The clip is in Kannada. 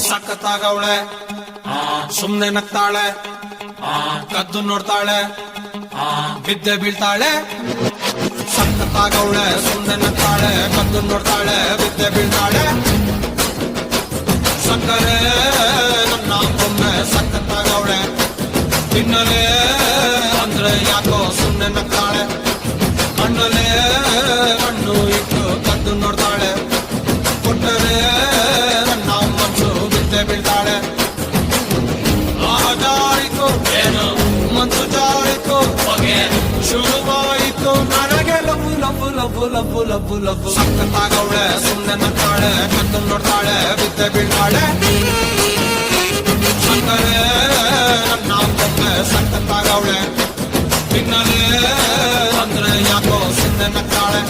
ಸಖತ್ತಾಗವಳೆ ಸುಮ್ನೆ ನಗ್ತಾಳೆ ಕದ್ದು ನೋಡ್ತಾಳೆ ಬಿದ್ದೆ ಬೀಳ್ತಾಳೆ ಸಖತ್ತಾಗವಳೆ ಸುಮ್ನೆ ನಗ್ತಾಳೆ ಕದ್ದು ನೋಡ್ತಾಳೆ ಬಿದ್ದೆ ಬೀಳ್ತಾಳೆ ಸಕ್ಕರೆ ನನ್ನ ಬೊಮ್ಮೆ ಸಖತ್ತಾಗವಳೆ ತಿನ್ನಲೇ ಅಂದ್ರೆ ಯಾಕೋ ಸುಮ್ನೆ ನಗ್ತಾಳೆ ಕಣ್ಣಲ್ಲೇ ಕಣ್ಣು ಇಟ್ಟು ಕದ್ದು ನೋಡ್ತಾಳೆ ಕೊಟ್ಟರೆ ನನ್ನ ಮನಸ್ಸು ಬಿದ್ದೆ ಬೀಳ್ತಾಳೆ ಜಾರಿತು ಏನು ಮನಸ್ಸು ಜಾರಿತು ಹೊಗೆ ಶುರುವಾಯಿತು ನನಗೆ ಲಬ್ಬು ಲಬ್ಬು ಲಬ್ಬು ಲಬ್ಬು ಲಬ್ಬು ಲಬ್ಬು ಸಖತ್ತಾಗವಳೆ ಸುಮ್ಮನೆ ನಗ್ತಾಳೆ ಕದ್ದು ನೋಡ್ತಾಳೆ ಬಿದ್ದೆ ಬೀಳ್ತಾಳೆ ಸಕ್ಕರೆ ನನ್ನ ಬೊಮ್ಮೆ ಸಖತ್ತಾಗವಳೆ ತಿನ್ನಲೇ ಅಂದ್ರೆ ಯಾಕೋ ಸುಮ್ಮನೆ ನಗ್ತಾಳೆ